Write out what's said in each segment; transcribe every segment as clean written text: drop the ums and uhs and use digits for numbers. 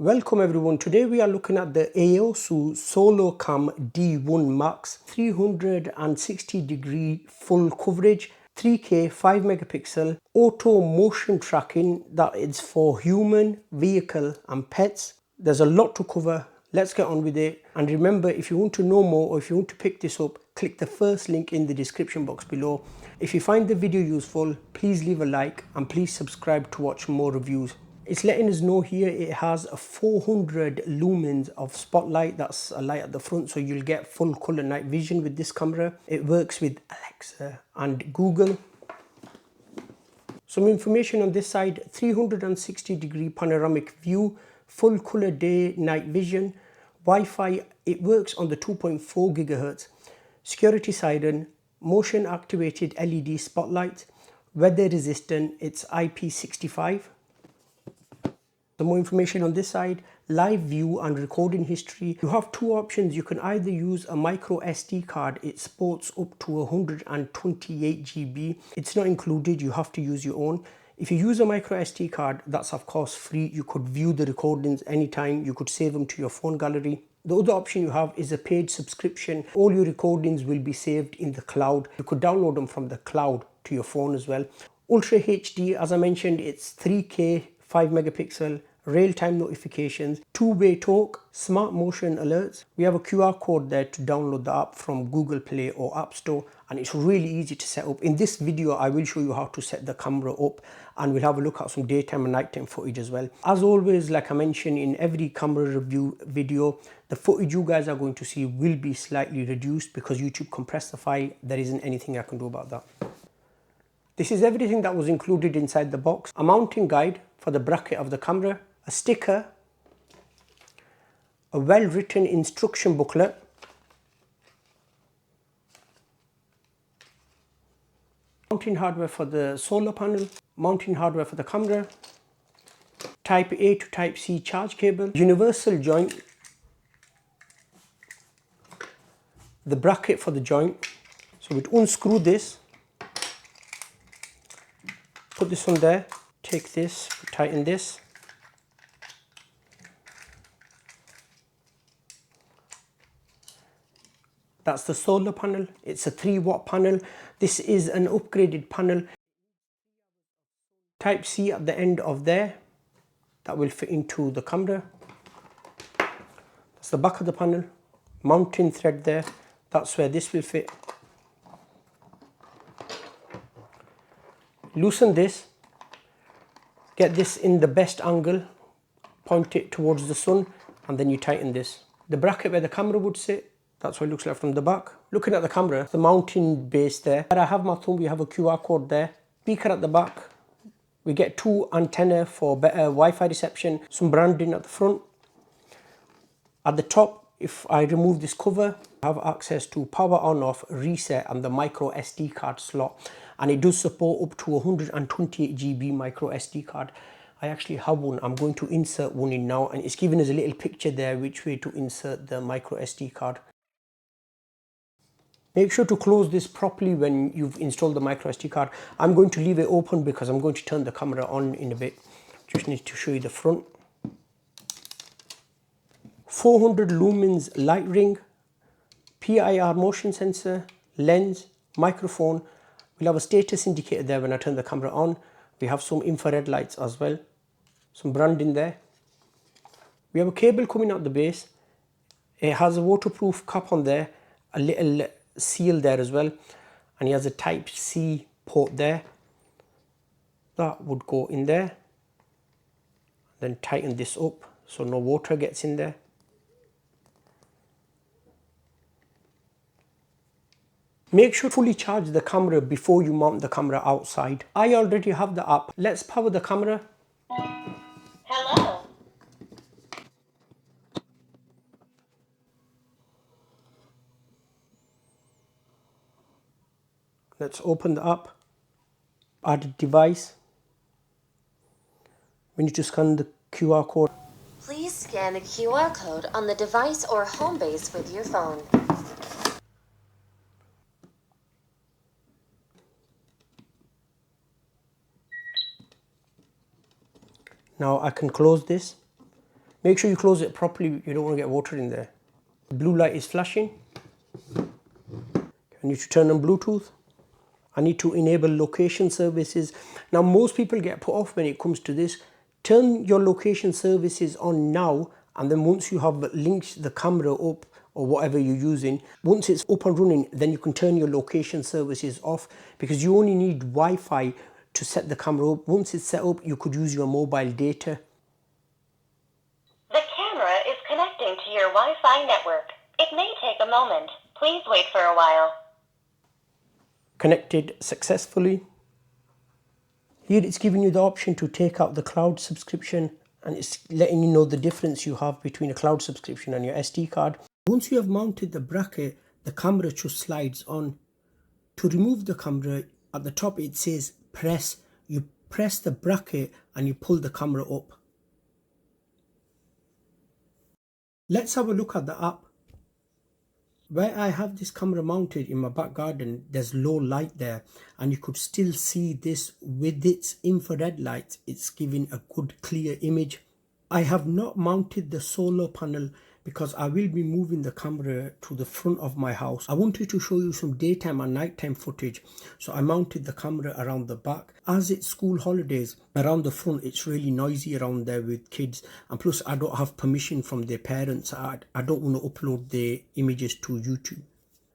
Welcome everyone. Today we are looking at the Aosu SolarCam D1 Max 360 degree full coverage, 3K 5 megapixel auto motion tracking that is for human, vehicle and pets. There's a lot to cover. Let's get on with it. And remember, if you want to know more or if you want to pick this up, click the first link in the description box below. If you find the video useful, please leave a like and please subscribe to watch more reviews. It's letting us know here it has a 400 lumens of spotlight. That's a light at the front, so you'll get full color night vision with this camera. It works with Alexa and Google. Some information on this side: 360 degree panoramic view, full color day night vision, Wi-Fi. It works on the 2.4 gigahertz, security siren, motion activated LED spotlight, weather resistant. It's IP65. Some more information on this side: live view and recording history. You have two options. You can either use a micro SD card. It sports up to 128 GB. It's not included, you have to use your own. If you use a micro SD card, that's of course free. You could view the recordings anytime. You could save them to your phone gallery. The other option you have is a paid subscription. All your recordings will be saved in the cloud. You could download them from the cloud to your phone as well. Ultra HD, as I mentioned, it's 3K 5 megapixel, real-time notifications, two-way talk, smart motion alerts. We have a QR code there to download the app from Google Play or App Store, and it's really easy to set up. In this video I will show you how to set the camera up, and we'll have a look at some daytime and nighttime footage as well. As always, like I mentioned in every camera review video, the footage you guys are going to see will be slightly reduced because YouTube compressed the file. There isn't anything I can do about that. This is everything that was included inside the box: a mounting guide for the bracket of the camera, a sticker, a well-written instruction booklet, mounting hardware for the solar panel, mounting hardware for the camera, type A to type C charge cable, universal joint, the bracket for the joint. So we'd unscrew this, put this on there, take this, tighten this. That's the solar panel. It's a 3-watt panel. This is an upgraded panel. Type C at the end of there. That will fit into the camera. That's the back of the panel. Mounting thread there. That's where this will fit. Loosen this. Get this in the best angle. Point it towards the sun, and then you tighten this. The bracket where the camera would sit, that's what it looks like from the back. Looking at the camera, the mounting base there. Where I have my thumb, we have a QR code there. Speaker at the back. We get 2 antennas for better Wi-Fi reception. Some branding at the front. At the top, if I remove this cover, I have access to power on off, reset and the micro SD card slot. And it does support up to 128 GB micro SD card. I actually have one. I'm going to insert one in now, and it's giving us a little picture there which way to insert the micro SD card. Make sure to close this properly when you've installed the micro SD card. I'm going to leave it open because I'm going to turn the camera on in a bit. Just need to show you the front. 400 lumens light ring, PIR motion sensor, lens, microphone. We'll have a status indicator there when I turn the camera on. We have some infrared lights as well. Some branding there. We have a cable coming out the base. It has a waterproof cap on there, a little seal there as well, and he has a type C port there. That would go in there. Then tighten this up so no water gets in there. Make sure to fully charge the camera before you mount the camera outside. I already have the app. Let's power the camera. Hello. Let's open the app. Add device. We need to scan the QR code. Please scan the QR code on the device or home base with your phone. Now I can close this. Make sure you close it properly, you don't want to get water in there. The blue light is flashing. I need to turn on Bluetooth. I need to enable location services. Now most people get put off when it comes to this. Turn your location services on now, and then once you have linked the camera up or whatever you're using, once it's up and running, then you can turn your location services off, because you only need Wi-Fi to set the camera up. Once it's set up, you could use your mobile data. The camera is connecting to your Wi-Fi network. It may take a moment. Please wait for a while. Connected successfully. Here it's giving you the option to take out the cloud subscription, and it's letting you know the difference you have between a cloud subscription and your SD card. Once you have mounted the bracket, the camera just slides on. To remove the camera, at the top it says press. You press the bracket and you pull the camera up. Let's have a look at the app. Where I have this camera mounted in my back garden, there's low light there, and you could still see this with its infrared light. It's giving a good clear image. I have not mounted the solar panel because I will be moving the camera to the front of my house. I wanted to show you some daytime and nighttime footage, so I mounted the camera around the back. As it's school holidays, around the front it's really noisy around there with kids, and plus I don't have permission from their parents. I don't want to upload the images to YouTube.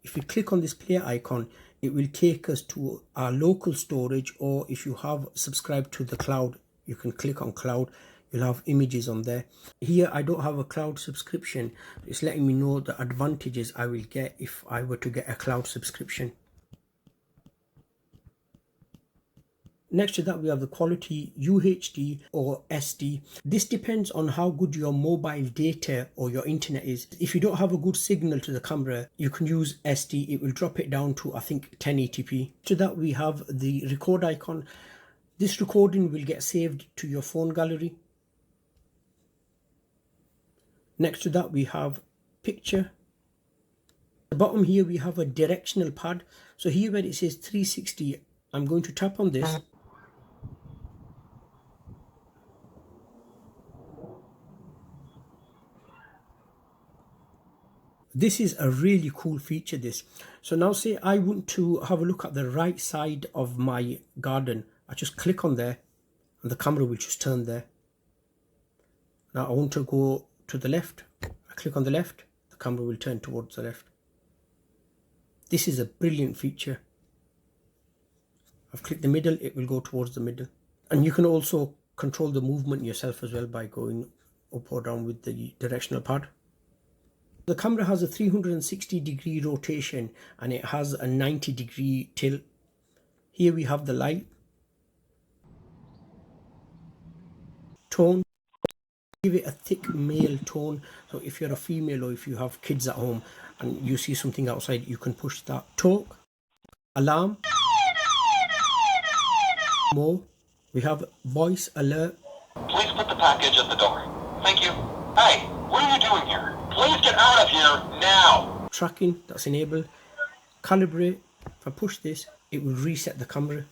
If you click on this play icon, it will take us to our local storage, or if you have subscribed to the cloud, you can click on cloud. You'll have images on there. Here I don't have a cloud subscription. It's letting me know the advantages I will get if I were to get a cloud subscription. Next to that, we have the quality UHD or SD. This depends on how good your mobile data or your internet is. If you don't have a good signal to the camera, you can use SD. It will drop it down to, I think, 1080p. To that, we have the record icon. This recording will get saved to your phone gallery. Next to that, we have picture. At the bottom here, we have a directional pad. So here where it says 360, I'm going to tap on this. This is a really cool feature, this. So now say I want to have a look at the right side of my garden. I just click on there and the camera will just turn there. Now I want to go to the left. I click on the left, the camera will turn towards the left. This is a brilliant feature. I've clicked the middle, it will go towards the middle. And you can also control the movement yourself as well by going up or down with the directional pad. The camera has a 360-degree rotation and it has a 90-degree tilt. Here we have the light. Tone. Give it a thick male tone. So if you're a female or if you have kids at home and you see something outside, you can push that. Talk. Alarm. More. We have voice alert. Please put the package at the door. Thank you. Hey, what are you doing here? Please get out of here now. Tracking, that's enabled. Calibrate. If I push this, it will reset the camera.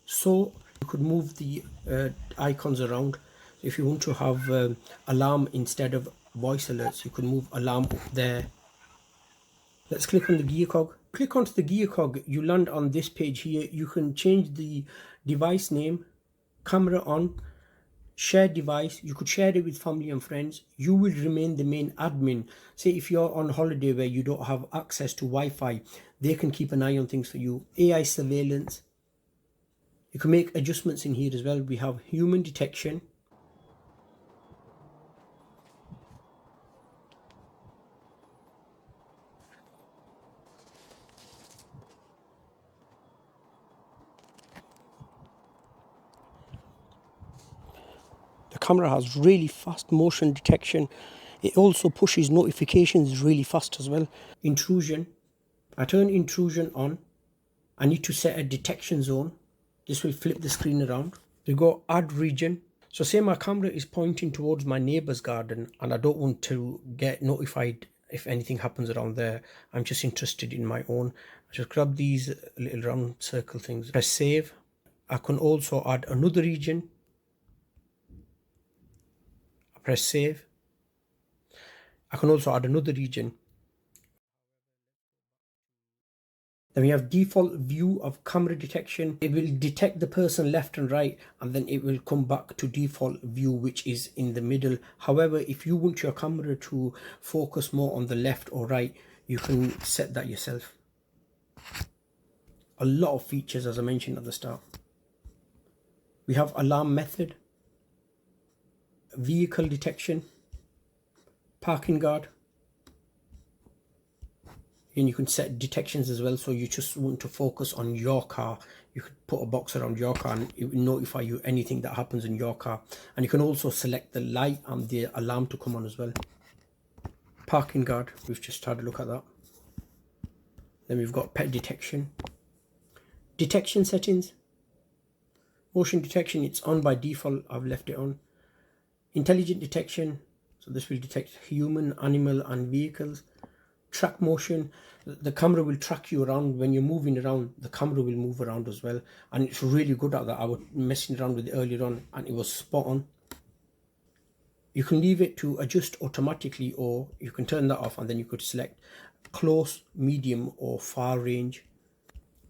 So you could move the icons around. If you want to have alarm instead of voice alerts, you could move alarm up there. Let's click on the gear cog. Click onto the gear cog, you land on this page here. You can change the device name, camera on, share device. You could share it with family and friends. You will remain the main admin. Say if you're on holiday where you don't have access to Wi-Fi, they can keep an eye on things for you. AI surveillance. You can make adjustments in here as well. We have human detection. The camera has really fast motion detection. It also pushes notifications really fast as well. Intrusion. I turn intrusion on. I need to set a detection zone. This will flip the screen around. We go add region. So say my camera is pointing towards my neighbor's garden and I don't want to get notified if anything happens around there. I'm just interested in my own. I just grab these little round circle things, press save. I can also add another region. I press save. I can also add another region. Then we have default view of camera detection. It will detect the person left and right, and then it will come back to default view, which is in the middle. However, if you want your camera to focus more on the left or right, you can set that yourself. A lot of features, as I mentioned at the start. We have alarm method, vehicle detection, parking guard, and you can set detections as well. So you just want to focus on your car, you could put a box around your car and it will notify you anything that happens in your car. And you can also select the light and the alarm to come on as well. Parking guard, we've just had a look at that. Then we've got pet detection, detection settings, motion detection, it's on by default, I've left it on. Intelligent detection, so this will detect human, animal and vehicles. Track motion, the camera will track you around. When you're moving around, the camera will move around as well, and it's really good at that. I was messing around with it earlier on and it was spot on. You can leave it to adjust automatically, or you can turn that off and then you could select close, medium or far range.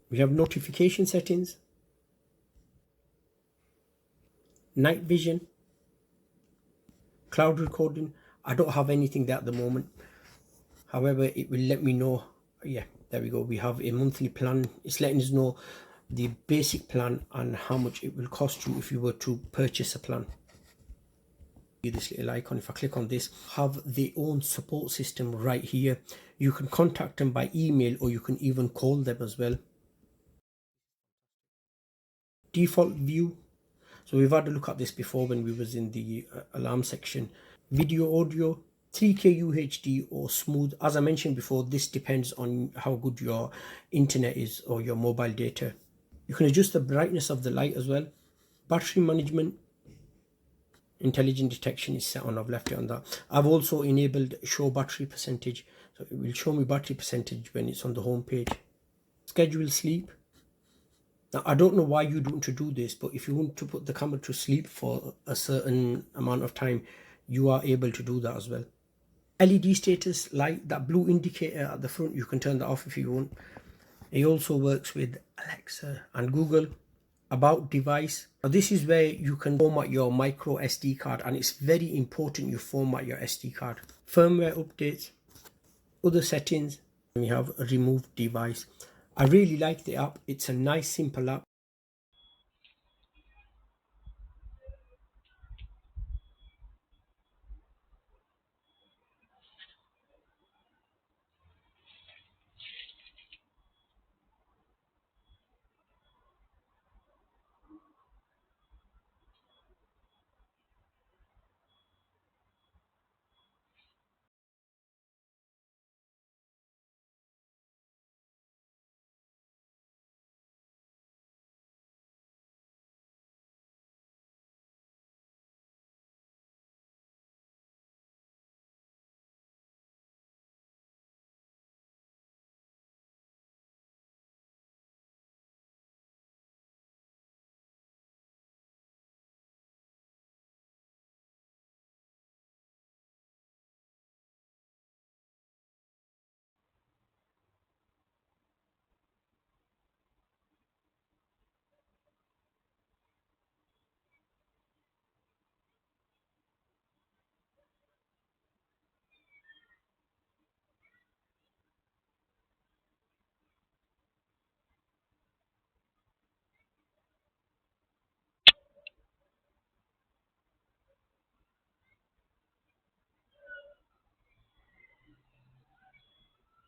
We have notification settings, night vision, cloud recording. I don't have anything there at the moment. However, it will let me know. Yeah, there we go. We have a monthly plan. It's letting us know the basic plan and how much it will cost you if you were to purchase a plan. This little icon, if I click on this, have their own support system right here. You can contact them by email or you can even call them as well. Default view. So we've had a look at this before when we was in the alarm section. Video, audio, 3K UHD or smooth. As I mentioned before, this depends on how good your internet is or your mobile data. You can adjust the brightness of the light as well. Battery management, intelligent detection is set on. I've left it on that. I've also enabled show battery percentage, so it will show me battery percentage when it's on the home page. Schedule sleep. Now, I don't know why you'd want to do this, but if you want to put the camera to sleep for a certain amount of time, you are able to do that as well. LED status light, that blue indicator at the front, you can turn that off if you want. It also works with Alexa and Google. About device. Now, this is where you can format your micro SD card, and it's very important you format your SD card. Firmware updates, other settings, and we have a remove device. I really like the app. It's a nice simple app.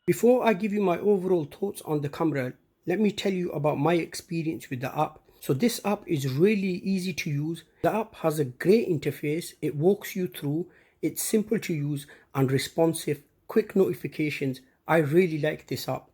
Before I give you my overall thoughts on the camera, let me tell you about my experience with the app. So this app is really easy to use. The app has a great interface. It walks you through. It's simple to use and responsive, quick notifications. I really like this app.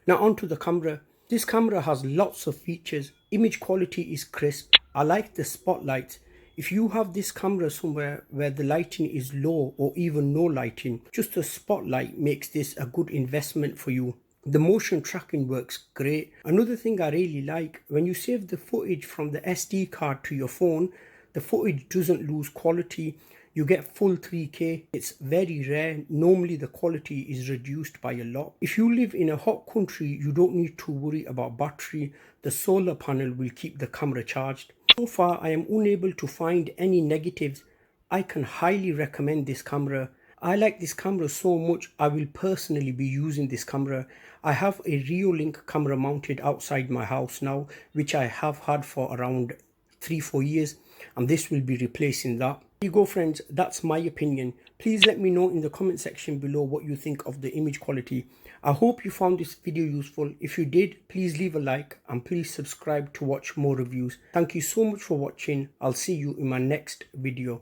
Now onto the camera. This camera has lots of features. Image quality is crisp. I like the spotlights. If you have this camera somewhere where the lighting is low or even no lighting, just a spotlight makes this a good investment for you. The motion tracking works great. Another thing I really like, when you save the footage from the SD card to your phone, the footage doesn't lose quality. You get full 3K. It's very rare. Normally the quality is reduced by a lot. If you live in a hot country, you don't need to worry about battery. The solar panel will keep the camera charged. So far, I am unable to find any negatives. I can highly recommend this camera. I like this camera so much, I will personally be using this camera. I have a Reolink camera mounted outside my house now, which I have had for around 3-4 years, and this will be replacing that. There you go friends, that's my opinion. Please let me know in the comment section below what you think of the image quality. I hope you found this video useful. If you did, please leave a like and please subscribe to watch more reviews. Thank you so much for watching. I'll see you in my next video.